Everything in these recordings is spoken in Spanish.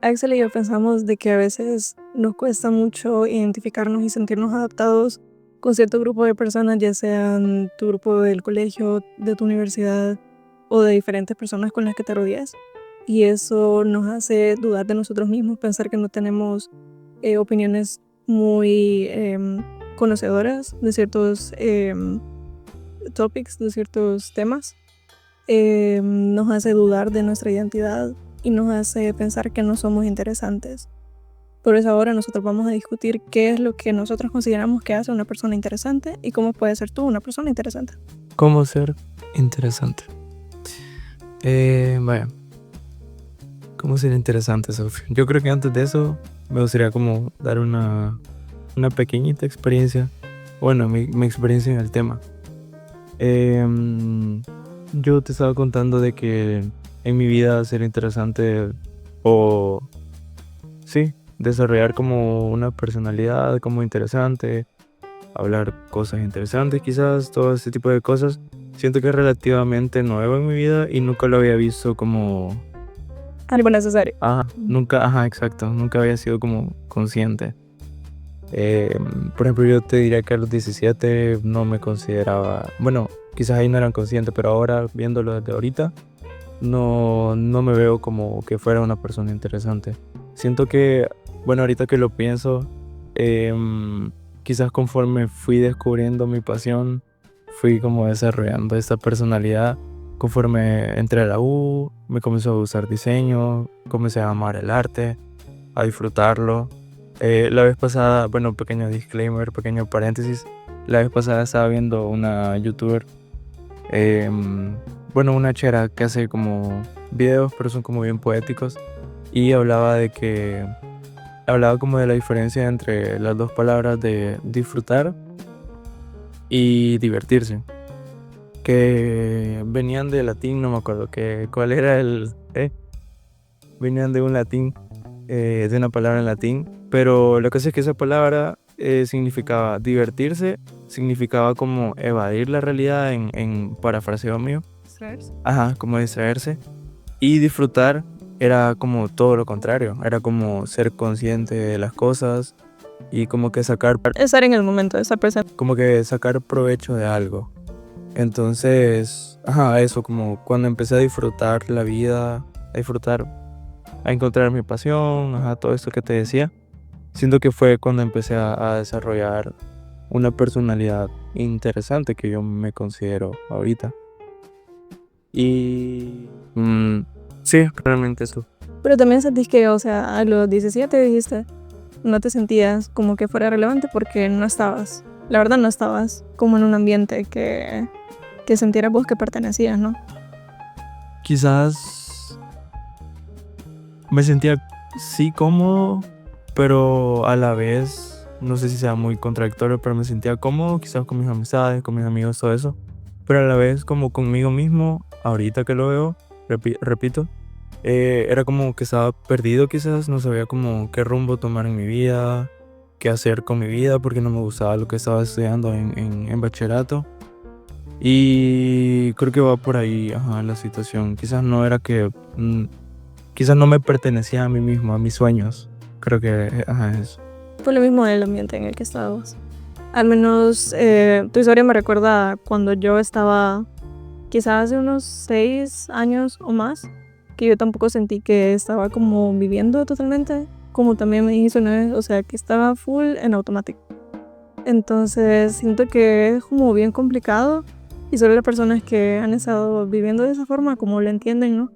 Axel y yo pensamos de que a veces nos cuesta mucho identificarnos y sentirnos adaptados con cierto grupo de personas, ya sean tu grupo del colegio, de tu universidad o de diferentes personas con las que te rodeas. Y eso nos hace dudar de nosotros mismos, pensar que no tenemos opiniones muy conocedoras de ciertos topics, de ciertos temas. Nos hace dudar de nuestra identidad y nos hace pensar que no somos interesantes. Por eso ahora nosotros vamos a discutir qué es lo que nosotros consideramos que hace una persona interesante y cómo puedes ser tú una persona interesante. ¿Cómo ser interesante? Vaya. ¿Cómo ser interesante, Sofía? Yo creo que antes de eso me gustaría como dar una pequeñita experiencia. Bueno, mi experiencia en el tema. Yo te estaba contando de que en mi vida ser interesante o sí, desarrollar como una personalidad como interesante, hablar cosas interesantes quizás, todo ese tipo de cosas. Siento que es relativamente nuevo en mi vida y nunca lo había visto como... Algo necesario. Exacto, nunca había sido como consciente. Por ejemplo, yo te diría que a los 17 no me consideraba, bueno, quizás ahí no eran conscientes, pero ahora viéndolo desde ahorita, no me veo como que fuera una persona interesante. Siento que, bueno, ahorita que lo pienso, quizás conforme fui descubriendo mi pasión, fui como desarrollando esta personalidad. Conforme entré a la U, me comenzó a gustar diseño, comencé a amar el arte, a disfrutarlo. La vez pasada, bueno, pequeño disclaimer, pequeño paréntesis, la vez pasada estaba viendo una youtuber, bueno, una chera que hace como videos, pero son como bien poéticos, y hablaba como de la diferencia entre las dos palabras de disfrutar y divertirse, que venían de latín, no me acuerdo cuál era venían de un latín, de una palabra en latín, pero lo que sé es que esa palabra significaba divertirse, significaba como evadir la realidad en parafraseo mío. ¿Distraerse? Ajá, como distraerse. Y disfrutar era como todo lo contrario, era como ser consciente de las cosas y como que sacar Estar en el momento, estar presente. como que sacar provecho de algo. Entonces, eso, como cuando empecé a disfrutar la vida, a encontrar mi pasión, todo esto que te decía, siento que fue cuando empecé a desarrollar una personalidad interesante que yo me considero ahorita. Y sí, realmente eso. Pero también sentís que, o sea, a los 17 dijiste, no te sentías como que fuera relevante porque no estabas, la verdad no estabas como en un ambiente que sintieras vos que pertenecías, ¿no? Quizás me sentía sí cómodo, pero a la vez, no sé si sea muy contradictorio, pero me sentía cómodo quizás con mis amistades, con mis amigos, todo eso. Pero a la vez como conmigo mismo, ahorita que lo veo, repito, era como que estaba perdido quizás, no sabía como qué rumbo tomar en mi vida, qué hacer con mi vida, porque no me gustaba lo que estaba estudiando en bachillerato. Y creo que va por ahí, la situación. Quizás no era que... quizás no me pertenecía a mí mismo, a mis sueños. Creo que, eso. Fue lo mismo en el ambiente en el que estábamos. Al menos tu historia me recuerda cuando yo estaba quizás hace unos 6 años o más, que yo tampoco sentí que estaba como viviendo totalmente, como también me dijiste una vez, o sea, que estaba full en automático. Entonces siento que es como bien complicado y solo las personas que han estado viviendo de esa forma como lo entienden, ¿no?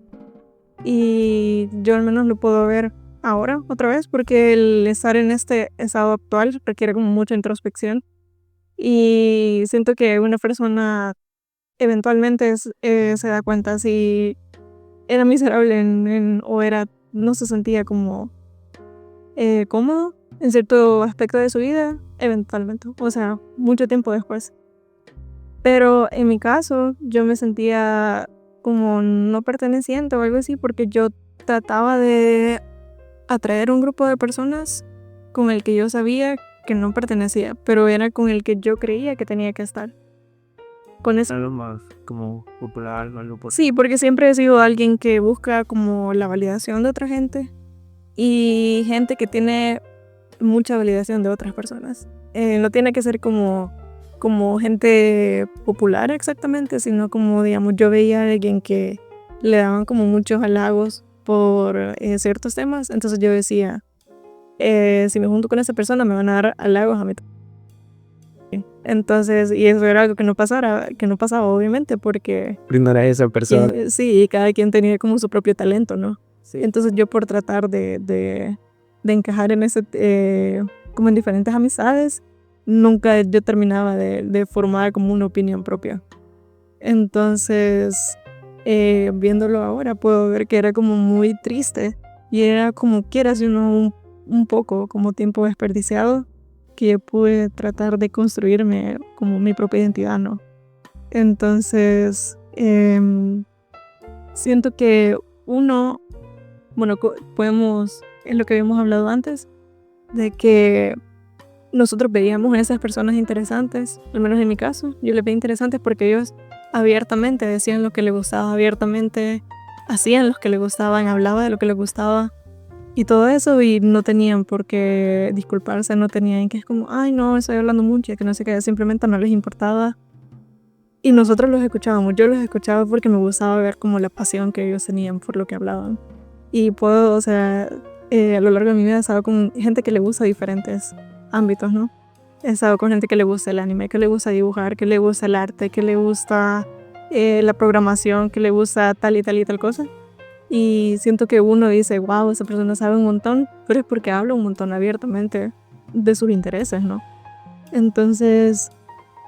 Y yo al menos lo puedo ver ahora otra vez porque el estar en este estado actual requiere como mucha introspección y siento que una persona eventualmente se da cuenta si era miserable o era, no se sentía como cómodo en cierto aspecto de su vida, eventualmente, o sea, mucho tiempo después. Pero en mi caso, yo me sentía como no perteneciente o algo así porque yo trataba de atraer un grupo de personas con el que yo sabía que no pertenecía, pero era con el que yo creía que tenía que estar. Con eso. Algo más como popular, algo por... Sí, porque siempre he sido alguien que busca como la validación de otra gente y gente que tiene mucha validación de otras personas. No tiene que ser como gente popular exactamente, sino como, digamos, yo veía a alguien que le daban como muchos halagos por ciertos temas, entonces yo decía, si me junto con esa persona me van a dar halagos a mí. Entonces, y eso era algo que no pasaba obviamente, porque Brindar a esa persona. sí, cada quien tenía como su propio talento, ¿no? Sí. Entonces yo por tratar de encajar en ese, como en diferentes amistades, nunca yo terminaba de formar como una opinión propia. Entonces, viéndolo ahora, puedo ver que era como muy triste y era como quieras uno un poco como tiempo desperdiciado que yo pude tratar de construirme como mi propia identidad, ¿no? Entonces, siento que uno, bueno, podemos, es lo que habíamos hablado antes, de que nosotros veíamos a esas personas interesantes, al menos en mi caso, yo les veía interesantes porque ellos abiertamente decían lo que les gustaba, abiertamente hacían lo que les gustaban, hablaban de lo que les gustaba y todo eso, y no tenían por qué disculparse, no tenían que es como, ay no, estoy hablando mucho, que no sé qué, simplemente no les importaba. Y nosotros los escuchábamos, yo los escuchaba porque me gustaba ver como la pasión que ellos tenían por lo que hablaban. Y puedo, o sea, a lo largo de mi vida he estado con gente que le gusta diferentes ámbitos, ¿no? He estado con gente que le gusta el anime, que le gusta dibujar, que le gusta el arte, que le gusta la programación, que le gusta tal y tal y tal cosa. Y siento que uno dice, wow, esa persona sabe un montón, pero es porque habla un montón abiertamente de sus intereses, ¿no? Entonces,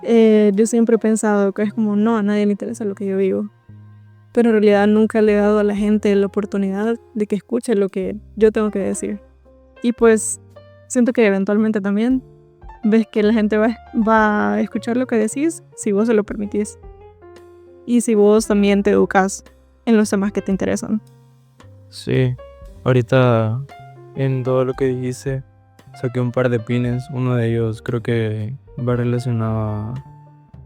yo siempre he pensado que es como, no, a nadie le interesa lo que yo digo. Pero en realidad nunca le he dado a la gente la oportunidad de que escuche lo que yo tengo que decir. Y pues siento que eventualmente también ves que la gente va a escuchar lo que decís si vos se lo permitís. Y si vos también te educas en los temas que te interesan. Sí, ahorita en todo lo que dijiste saqué un par de pines. Uno de ellos creo que va relacionado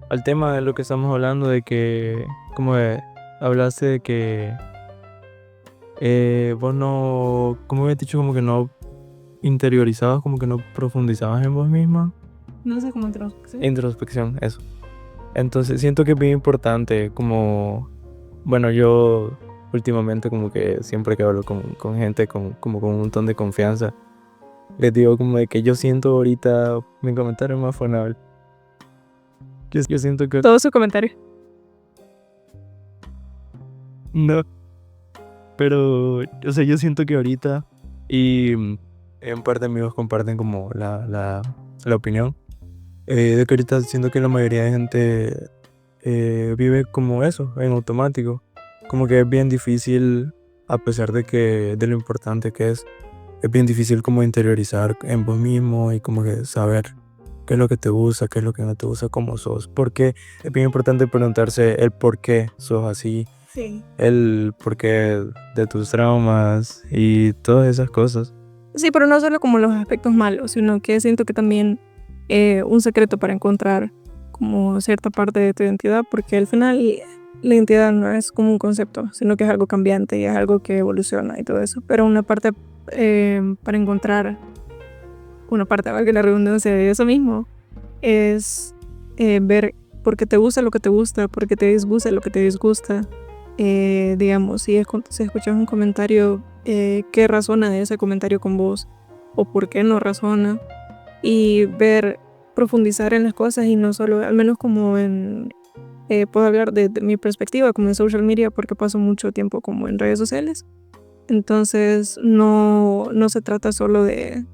al tema de lo que estamos hablando, de que como hablaste de que vos no, como habías dicho, como que no interiorizabas, como que no profundizabas en vos misma. No sé cómo introspección. Introspección, eso. Entonces siento que es bien importante, como, bueno, yo últimamente como que siempre que hablo con gente como con un montón de confianza, les digo como de que yo siento ahorita, mi comentario más funable, yo siento que Todo su comentario. no, pero, o sea, yo siento que ahorita, y en parte amigos comparten como la opinión, de que ahorita siento que la mayoría de gente vive como eso, en automático. Como que es bien difícil, a pesar de lo importante que es bien difícil como interiorizar en vos mismo y como que saber qué es lo que te gusta, qué es lo que no te gusta, cómo sos. Porque es bien importante preguntarse el por qué sos así, Sí. el por qué de tus traumas y todas esas cosas. Sí, pero no solo como los aspectos malos, sino que siento que también un secreto para encontrar como cierta parte de tu identidad, porque al final la identidad no es como un concepto, sino que es algo cambiante y es algo que evoluciona y todo eso. Pero una parte para encontrar una parte, valga la redundancia, de eso mismo, es ver por qué te gusta lo que te gusta, por qué te disgusta lo que te disgusta. Digamos, si escuchas un comentario, qué razona de ese comentario con vos o por qué no razona, y profundizar en las cosas y no solo, al menos como puedo hablar de mi perspectiva como en social media porque paso mucho tiempo como en redes sociales. Entonces no se trata solo de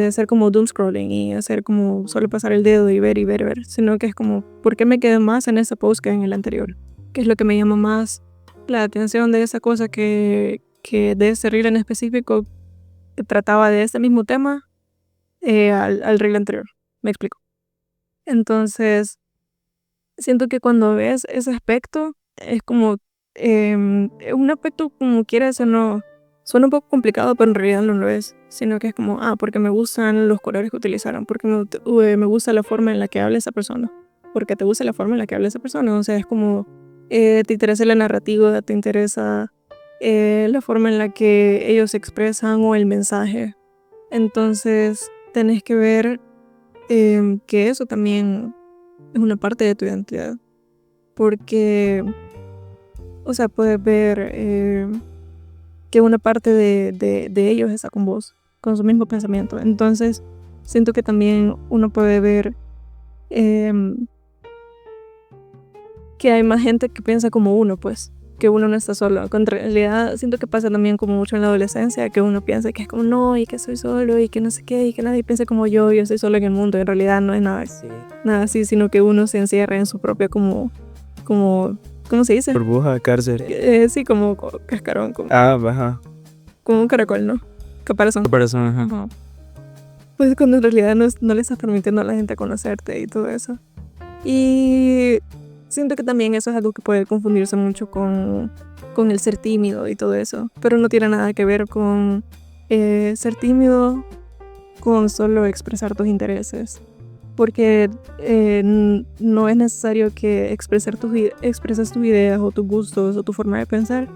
hacer como doom scrolling y hacer como solo pasar el dedo y ver y ver y ver, sino que es como, ¿por qué me quedé más en ese post que en el anterior? ¿Qué es lo que me llama más la atención de esa cosa que de ese reel en específico que trataba de ese mismo tema al reel anterior? Me explico. Entonces, siento que cuando ves ese aspecto, es como un aspecto como quieras o no, suena un poco complicado, pero en realidad no lo es, sino que es como, porque me gustan los colores que utilizaron, porque me gusta la forma en la que habla esa persona, porque te gusta la forma en la que habla esa persona, o sea, es como, te interesa la narrativa, te interesa la forma en la que ellos se expresan o el mensaje. Entonces tenés que ver que eso también es una parte de tu identidad. Porque, o sea, puedes ver que una parte de ellos está con vos, con su mismo pensamiento. Entonces siento que también uno puede ver que hay más gente que piensa como uno, pues, que uno no está solo. En realidad siento que pasa también como mucho en la adolescencia, que uno piensa que es como no, y que soy solo, y que no sé qué, y que nadie piensa como yo estoy solo en el mundo. En realidad no es nada así, sino que uno se encierra en su propia como ¿cómo se dice? Burbuja, cárcel. Sí, como cascarón, como Ajá. un caracol, ¿no? Caparazón. Ajá. Ajá. Pues cuando en realidad no le estás permitiendo a la gente conocerte y todo eso. Y siento que también eso es algo que puede confundirse mucho con el ser tímido y todo eso. Pero no tiene nada que ver con ser tímido con solo expresar tus intereses. Porque no es necesario que expreses tus ideas o tus gustos o tu forma de pensar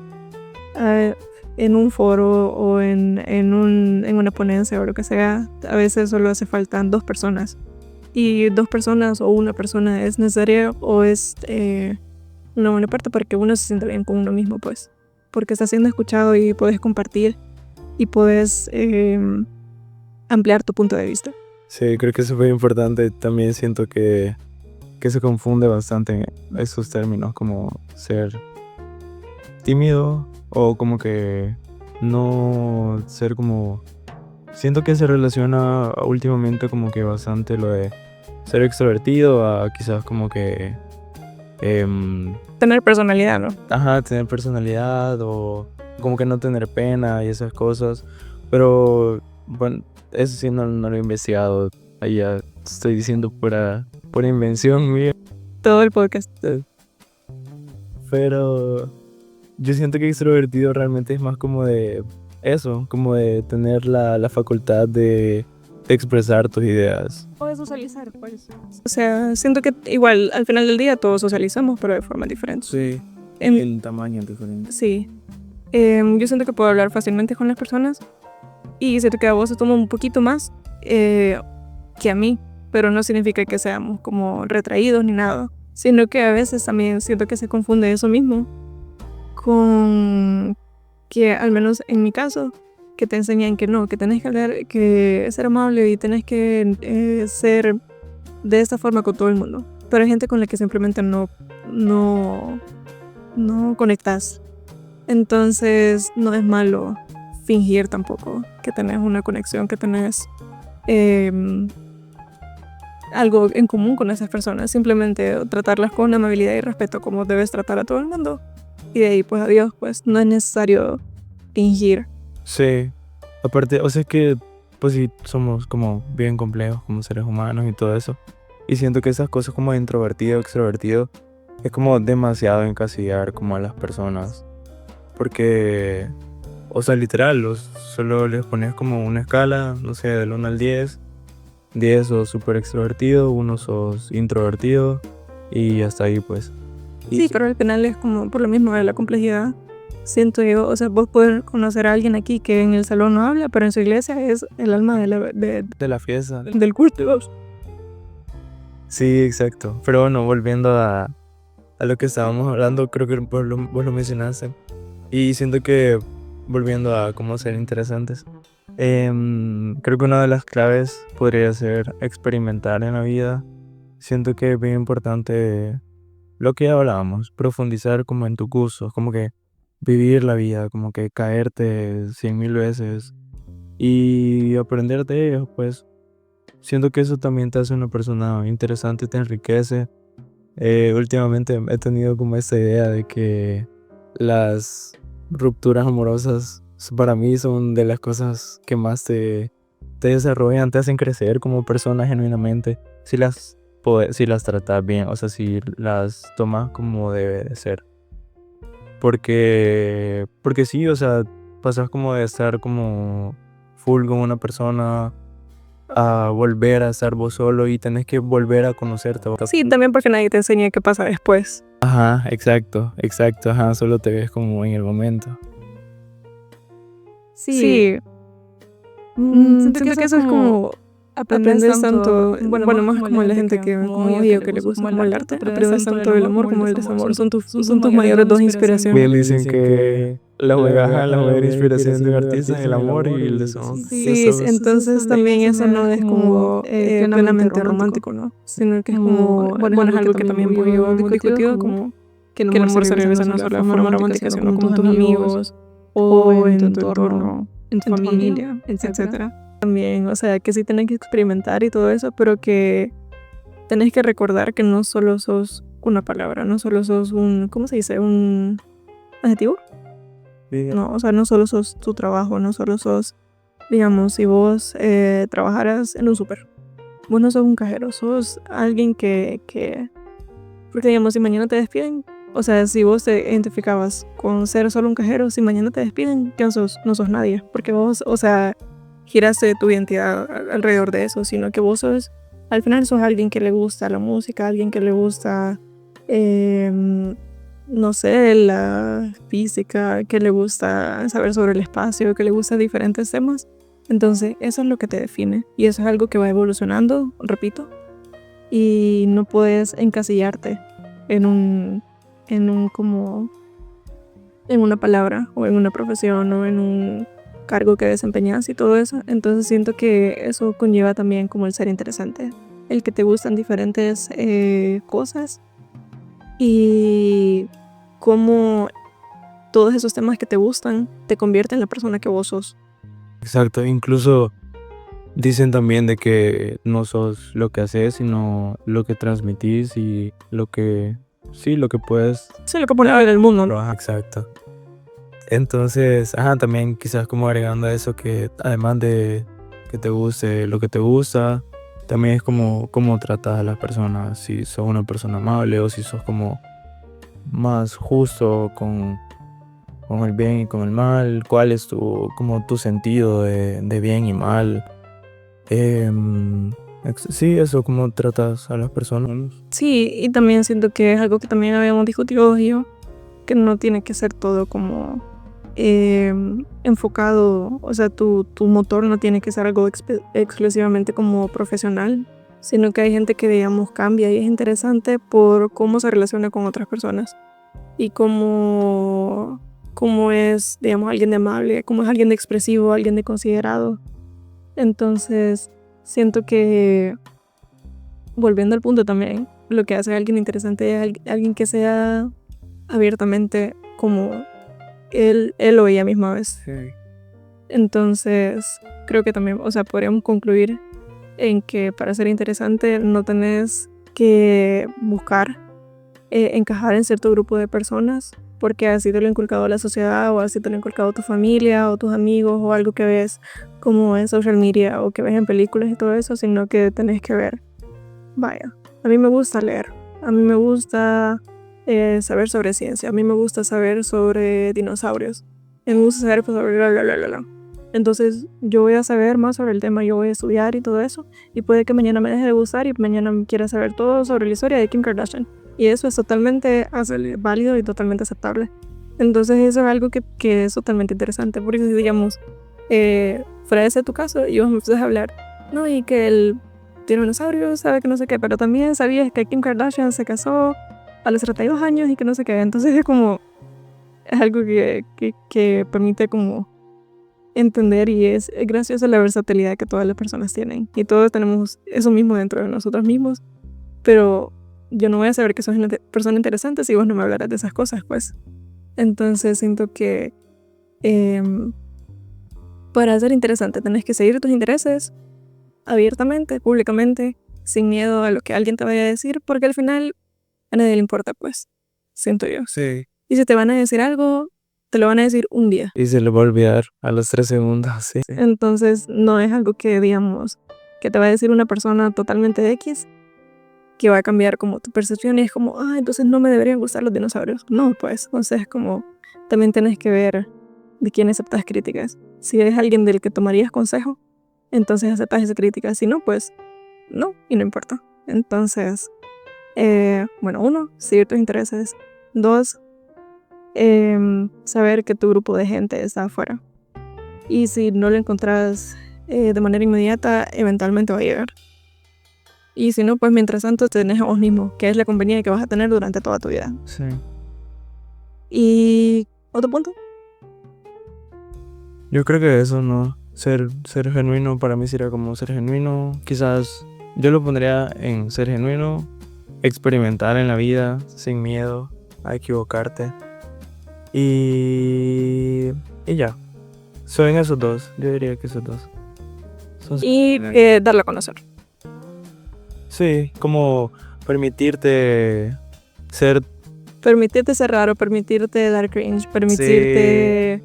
en un foro o en una ponencia o lo que sea. A veces solo hace falta 2 personas. Y 2 personas o una persona es necesaria o es una buena parte para que uno se sienta bien con uno mismo, pues. Porque está siendo escuchado y puedes compartir y puedes ampliar tu punto de vista. Sí, creo que eso es muy importante. También siento que se confunde bastante esos términos, como ser tímido o como que no ser como... Siento que se relaciona últimamente como que bastante lo de ser extrovertido a quizás como que... Tener personalidad, ¿no? Ajá, tener personalidad o como que no tener pena y esas cosas. Pero bueno, eso sí no lo he investigado. Ahí ya estoy diciendo pura invención mía. Todo el podcast. Pero yo siento que extrovertido realmente es más como de eso, como de tener la facultad de expresar tus ideas. O de socializar, pues. O sea, siento que igual al final del día todos socializamos, pero de formas diferentes. Sí, En- en tamaño diferente. Sí. Yo siento que puedo hablar fácilmente con las personas y siento que a vos se toma un poquito más que a mí, pero no significa que seamos como retraídos ni nada, sino que a veces también siento que se confunde eso mismo con que, al menos en mi caso, que te enseñan que no, que tenés que hablar, que ser amable y tenés que ser de esta forma con todo el mundo, pero hay gente con la que simplemente no conectas. Entonces no es malo fingir tampoco que tenés una conexión, que tenés algo en común con esas personas. Simplemente tratarlas con amabilidad y respeto como debes tratar a todo el mundo. Y de ahí pues adiós, pues no es necesario fingir. Sí, aparte, o sea, es que pues sí, somos como bien complejos como seres humanos y todo eso. Y siento que esas cosas como introvertido, extrovertido, es como demasiado encasillar como a las personas. Porque, o sea, literal, solo les pones como una escala, no sé, del 1 al 10. 10 sos súper extrovertido, 1 sos introvertido y hasta ahí pues. Sí, pero al final es como por lo mismo de la complejidad. Siento yo, o sea, vos podés conocer a alguien aquí que en el salón no habla, pero en su iglesia es el alma De la fiesta. del culto. Sí, exacto. Pero bueno, volviendo a lo que estábamos hablando, creo que vos lo mencionaste. Y siento que volviendo a cómo ser interesantes, creo que una de las claves podría ser experimentar en la vida. Siento que es bien importante lo que ya hablábamos, profundizar como en tus gustos, como que vivir la vida, como que caerte 100.000 veces y aprender de ellos, pues. Siento que eso también te hace una persona interesante, te enriquece. Últimamente he tenido como esta idea de que las rupturas amorosas para mí son de las cosas que más te desarrollan, te hacen crecer como persona genuinamente. Si las tratas bien, o sea, si las tomas como debe de ser. Porque sí, o sea, pasas como de estar como full con una persona a volver a estar vos solo y tenés que volver a conocerte. Sí, también porque nadie te enseña qué pasa después. Ajá, exacto, ajá, solo te ves como en el momento. Sí. Siento que eso es como aprendes tanto, bueno, más como la gente que, como yo, que le gusta como el arte, aprendes tanto del amor como el desamor, son tus mayores dos inspiraciones. Bien dicen que la mayor inspiración de un artista es el amor y el desamor. Sí, entonces también eso no es como plenamente romántico, ¿no? Sino que es como, bueno, es algo que también vos y yo hemos discutido, como que el amor se realiza no solo de forma romántica, sino como con tus amigos o en tu entorno, en tu familia, etcétera. También, o sea, que sí tenés que experimentar y todo eso, pero que tenés que recordar que no solo sos una palabra, no solo sos un, ¿cómo se dice? ¿Un adjetivo? No, o sea, no solo sos tu trabajo, no solo sos, digamos, si vos trabajaras en un súper, vos no sos un cajero, sos alguien porque digamos, si mañana te despiden, o sea, si vos te identificabas con ser solo un cajero, si mañana te despiden, ¿quién sos? No sos nadie, porque vos, o sea, giraste tu identidad alrededor de eso, sino que vos sos, al final sos alguien que le gusta la música, alguien que le gusta, no sé, la física, que le gusta saber sobre el espacio, que le gusta diferentes temas. Entonces, eso es lo que te define. Y eso es algo que va evolucionando, repito. Y no puedes encasillarte en como, en una palabra, o en una profesión, o en un cargo que desempeñas y todo eso. Entonces siento que eso conlleva también como el ser interesante, el que te gustan diferentes cosas y cómo todos esos temas que te gustan te convierten en la persona que vos sos. Exacto, incluso dicen también de que no sos lo que haces, sino lo que transmitís y lo que puedes. Sí, lo que pone en el mundo, ¿no? Ajá, exacto. Entonces, también quizás como agregando a eso que además de que te guste lo que te gusta, también es como cómo tratas a las personas, si sos una persona amable o si sos como más justo con el bien y con el mal, cuál es como tu sentido de bien y mal. Sí, eso, cómo tratas a las personas. Sí, y también siento que es algo que también habíamos discutido vos y yo, que no tiene que ser todo como enfocado, o sea, tu motor no tiene que ser algo exclusivamente como profesional, sino que hay gente que, digamos, cambia y es interesante por cómo se relaciona con otras personas y cómo es, digamos, alguien de amable, cómo es alguien de expresivo, alguien de considerado. Entonces, siento que, volviendo al punto también, lo que hace a alguien interesante es alguien que sea abiertamente como él o ella misma vez. Sí. Entonces, creo que también, o sea, podríamos concluir en que para ser interesante no tenés que buscar encajar en cierto grupo de personas, porque así te lo ha inculcado la sociedad, o así te lo ha inculcado tu familia, o tus amigos, o algo que ves como en social media, o que ves en películas y todo eso, sino que tenés que ver, vaya, a mí me gusta leer, a mí me gusta saber sobre ciencia, a mí me gusta saber sobre dinosaurios, a mí me gusta saber sobre bla, bla, bla, bla, bla. Entonces yo voy a saber más sobre el tema, yo voy a estudiar y todo eso, y puede que mañana me deje de gustar y mañana quiera saber todo sobre la historia de Kim Kardashian. Y eso es totalmente válido y totalmente aceptable. Entonces eso es algo que es totalmente interesante, porque si digamos, fuera de ese tu caso, y vos me empiezas a hablar, no, y que el tiranosaurio sabe que no sé qué, pero también sabías que Kim Kardashian se casó a los 32 años y que no sé qué. Entonces es como, es algo que permite como entender, y es graciosa la versatilidad que todas las personas tienen. Y todos tenemos eso mismo dentro de nosotros mismos, pero yo no voy a saber que sos una persona interesante si vos no me hablaras de esas cosas, pues. Entonces siento que para ser interesante tenés que seguir tus intereses abiertamente, públicamente, sin miedo a lo que alguien te vaya a decir, porque al final a nadie le importa, pues, siento yo. Sí. Y si te van a decir algo, te lo van a decir un día. Y se le va a olvidar a los 3 segundos, sí. Entonces no es algo que, digamos, que te va a decir una persona totalmente X, que va a cambiar como tu percepción y es como, entonces no me deberían gustar los dinosaurios. No, pues, o sea, es como, también tenés que ver de quién aceptas críticas. Si eres alguien del que tomarías consejo, entonces aceptas esa crítica. Si no, pues, no, y no importa. Entonces, bueno, 1, seguir tus intereses. 2, saber que tu grupo de gente está afuera. Y si no lo encontrás de manera inmediata, eventualmente va a llegar. Y si no, pues mientras tanto tenés a vos mismo, que es la compañía que vas a tener durante toda tu vida. Sí. Y otro punto. Yo creo que eso, ¿no? Ser genuino para mí sería como ser genuino. Quizás yo lo pondría en ser genuino, experimentar en la vida sin miedo a equivocarte. Y ya. Son esos dos. Yo diría que esos dos. Y darlo a conocer. Sí, como permitirte ser... Permitirte ser raro, permitirte dar cringe, permitirte...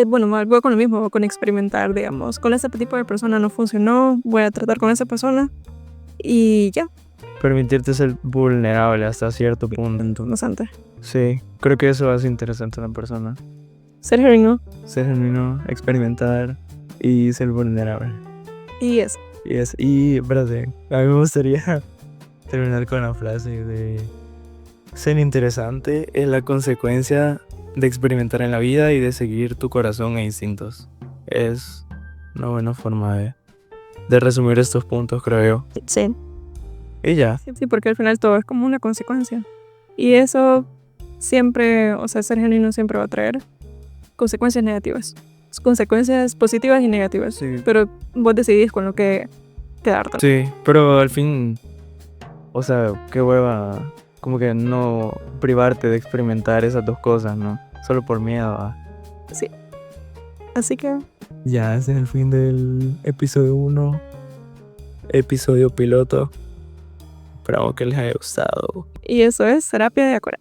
bueno, voy con lo mismo, con experimentar, digamos. Con ese tipo de persona no funcionó, voy a tratar con esa persona y ya. Permitirte ser vulnerable hasta cierto punto. Bastante. Sí, creo que eso hace interesante a una persona. Ser genuino. Ser genuino, experimentar y ser vulnerable. Y eso. Y espérate, a mí me gustaría terminar con la frase de ser interesante es la consecuencia de experimentar en la vida y de seguir tu corazón e instintos. Es una buena forma de resumir estos puntos, creo yo. Sí. Y ya. Sí, porque al final todo es como una consecuencia. Y eso siempre, o sea, ser genuino siempre va a traer consecuencias negativas. Consecuencias positivas y negativas. Sí. Pero vos decidís con lo que quedarte. Sí, pero al fin, o sea, qué hueva, como que no privarte de experimentar esas dos cosas, ¿no? Solo por miedo a... Sí. Así que... Ya, ese es el fin del episodio 1. Episodio piloto. Esperamos que les haya gustado. Y eso es terapia de acuerdo.